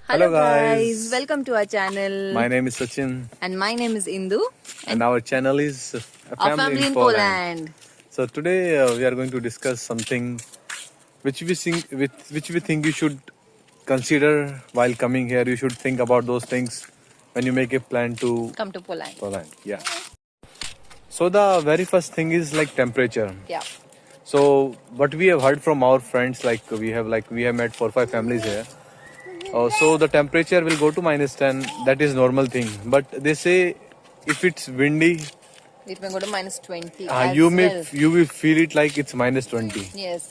Hello Hello guys, guys, welcome to our channel. my name is Sachin And my name is Indu and our channel is A our Family family in in Poland. Poland. So today we are going to discuss something which we think you should consider while coming here. You should think about those things when you make a plan to Come to Poland. Poland. Yeah. So the very first thing is like temperature. Yeah. So what we have heard from our friends, like we have met 4 5 families here. So the temperature will go to -10. That is normal thing. But they say if it's windy, It may go to -20 you as may well. you will feel it like it's -20. Yes.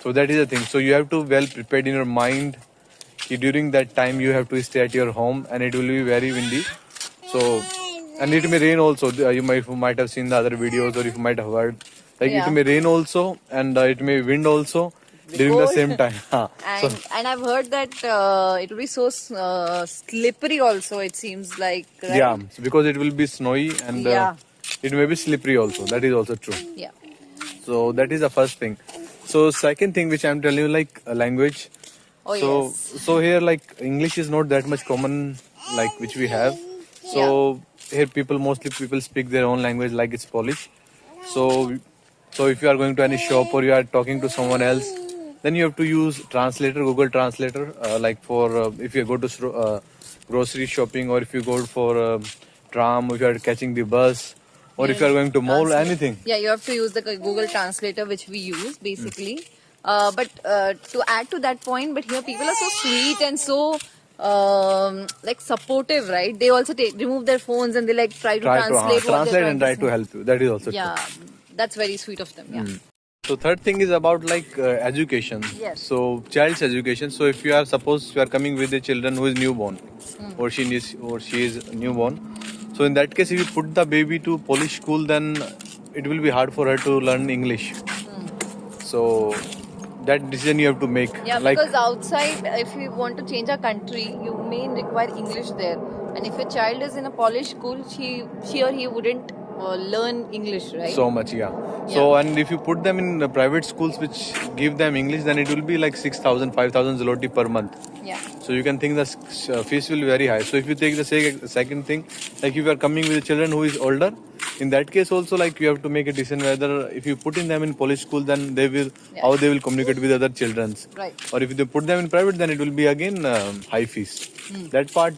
So that is the thing. So you have to well prepared in your mind. Ki during that time you have to stay at your home and it will be very windy. So and it may rain also. You might have seen the other videos or you might have heard like it Yeah. may rain also and it may wind also during the Cold. same time. So And I've heard that it will be so slippery also. It seems like, right? yeah, because it will be snowy and Yeah. it may be slippery also. That is also true. Yeah. So that is the first thing. So second thing which I'm telling you like language. Oh So yes. so here like English is not that much common like which we have. So here mostly people speak their own language like it's Polish. So so if you are going to any shop or you are talking to someone else, then you have to use translator, Google Translator, like for if you go to grocery shopping or if you go for tram, if you are catching the bus, or if you are going to mall, Translate. anything. Yeah, you have to use the Google Translator, which we use basically. But to add to that point, but here people are so sweet and so like supportive, right? They also remove their phones and they like try to Try to translate what they're translate trying and to try say. to help you. That is also Yeah, true. that's very sweet of them. Yeah. So third thing is about like education. Yes. So child's education. So if you are suppose you are coming with a children who is newborn, or she is newborn. So in that case, if you put the baby to Polish school, then it will be hard for her to learn English. So that decision you have to make. Yeah, Like because outside, if we want to change our country, you may require English there. And if a child is in a Polish school, she or he wouldn't learn English, right? so much, yeah. So and if you put them in private schools which give them English, then it will be like 6,000, 5,000 zloty per month. Yeah. So you can think the fees will be very high. So if you take the second thing, like if you are coming with children who is older, in that case also like you have to make a decision whether if you put in them in Polish school, then they will how they will communicate with other children. Right. Or if they put them in private, then it will be again high fees. That part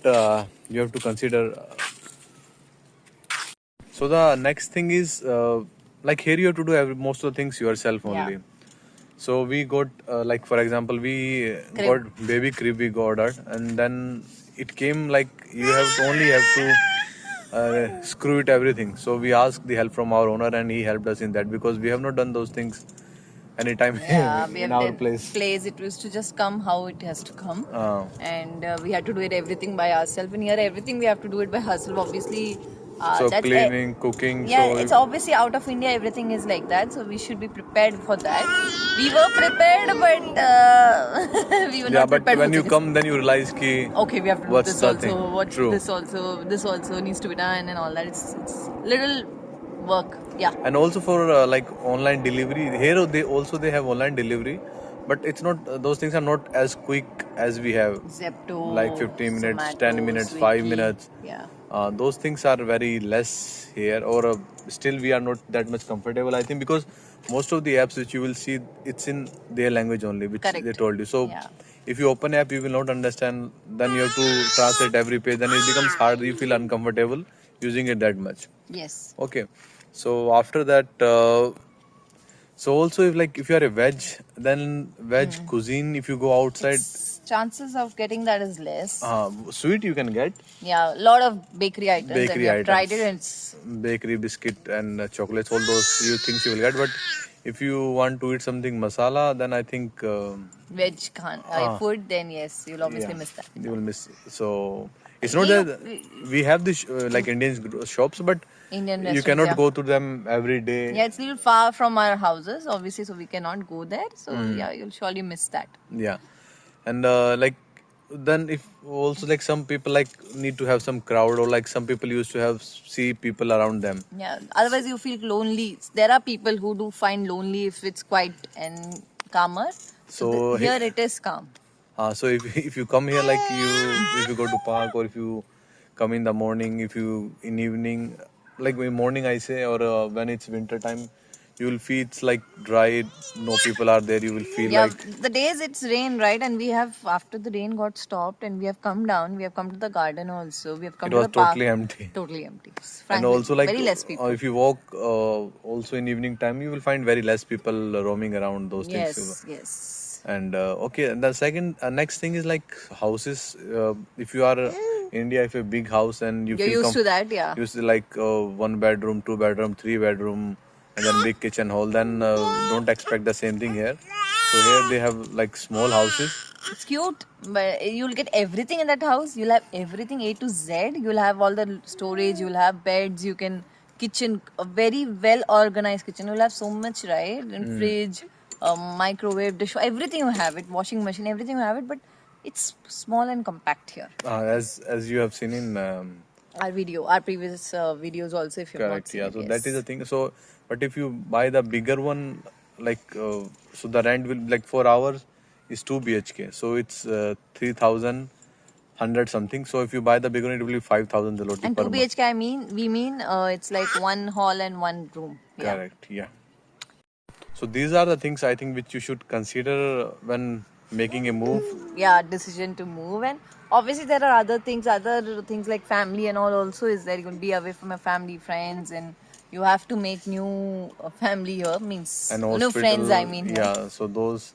you have to consider. So the next thing is like here you have to do most of the things yourself only. Yeah. So we got like for example we Crib. got baby crib we got ordered and then it came like you only have to screw it everything. So we asked the help from our owner and he helped us in that because we have not done those things anytime Yeah, we in have our done place. It was to just come how it has to come, and we had to do it everything by ourselves. And here, everything we have to do it by ourselves. Obviously, So that's cleaning, cooking. yeah, So it's obviously out of India. Everything is like that, so we should be prepared for that. We were prepared, but we were yeah, not but prepared when for you this. come, then you realize ki Okay, we have to do what's this the also. thing? What True. this also needs to be done and all that. It's little work. Yeah. And also for like online delivery here they have online delivery, but it's not those things are not as quick as we have. Zepto, Like 15 minutes, Zomato, 10 minutes, 5 Swiggy. minutes. Yeah. Those things are very less here, or still we are not that much comfortable. I think because most of the apps which you will see, it's in their language only, which Correct. they told you. So Yeah. if you open app, you will not understand. Then you have to translate every page. Then it becomes hard. You feel uncomfortable using it that much. Yes. Okay, so after that, so also if you are a veg, then veg cuisine. If you go outside, Chances of getting that is less. sweet you can get. Yeah, a lot of bakery items. And Bakery we have tried items. it and it's Bakery, biscuit, and chocolates. All those things you will get. But if you want to eat something masala, then I think veg food, then yes, you'll obviously miss that. you will miss. So it's not You- that we have this like Indian shops, but Indian you restaurants, cannot yeah. go to them every day. Yeah, it's a little far from our houses, obviously, so we cannot go there. So yeah, you'll surely miss that. Yeah, and like then if also like some people like need to have some crowd or like some people used to have see people around them. Yeah, otherwise you feel lonely. There are people who do find lonely if it's quiet and calmer. So Here it is calm. So if you come here, like if you go to park, or if you come in the morning, if you in evening, like in morning I say, or when it's winter time, you will feel it's like dry, no people are there. You will feel Yeah, like the days it's rain, right? And we have, after the rain got stopped and we have come down, we have come to the garden also. We have come it to was the park. totally empty. Totally empty. And Frankly, also, like very less people. if you walk also in evening time, you will find very less people roaming around those things. Yes, yes. And okay, and the second next thing is like houses. If you are in India, if you have a big house and you You're feel used to that, yeah. you see like 1 bedroom, 2 bedroom, 3 bedroom, and then big kitchen hall, then don't expect the same thing here. So here they have like small houses. It's cute, but you'll get everything in that house. You'll have everything A to Z. You'll have all the storage. You'll have beds. You can kitchen, a very well organized kitchen. You'll have so much, right? And fridge, microwave, dish, everything you have it. Washing machine, everything you have it. But it's small and compact here. As you have seen in Our previous videos also, if you've not correct, seen yeah. it, So that is yes. the thing. So, but if you buy the bigger one, like so the rent will like 4 hours is 2 BHK. So it's 3,100 something. So if you buy the bigger one, it will be 5,000 zloty And per 2 month. BHK, we mean it's like one hall and one room. Yeah. Correct, yeah. So these are the things I think which you should consider when making a move. Yeah, decision to move. And obviously there are other things like family and all also is there. You're going to be away from your family, friends, and you have to make new family here, means And new friends, I hospital, mean here. yeah. So those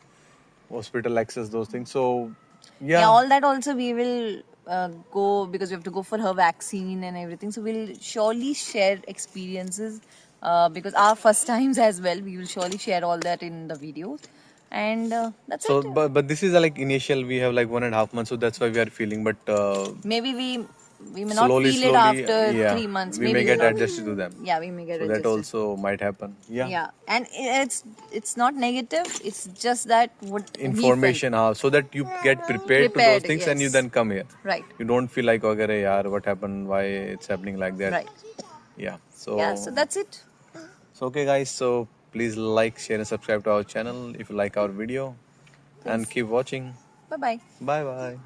hospital access, those things. So Yeah, yeah. all that also we will go, because we have to go for her vaccine and everything. So we'll surely share experiences because our first times as well. We will surely share all that in the videos, and that's So, it. but this is like initial. We have like 1.5 months, so that's why we are feeling. But Maybe we may not slowly, feel it slowly, after yeah, 3 months. we may Maybe we'll get not. adjusted to them. Yeah, we may get So that adjusted. also might happen. Yeah, Yeah, and it's not negative. It's just that what we felt. information, so that you get prepared to those Prepared, things and you yes. then come here. Right, You don't feel like okay, yaar, what happened? Why it's happening like that? right. Yeah. Yeah, so that's it. So okay, guys. So please like, share, and subscribe to our channel if you like our video, and Please. keep watching. Bye bye. Bye bye.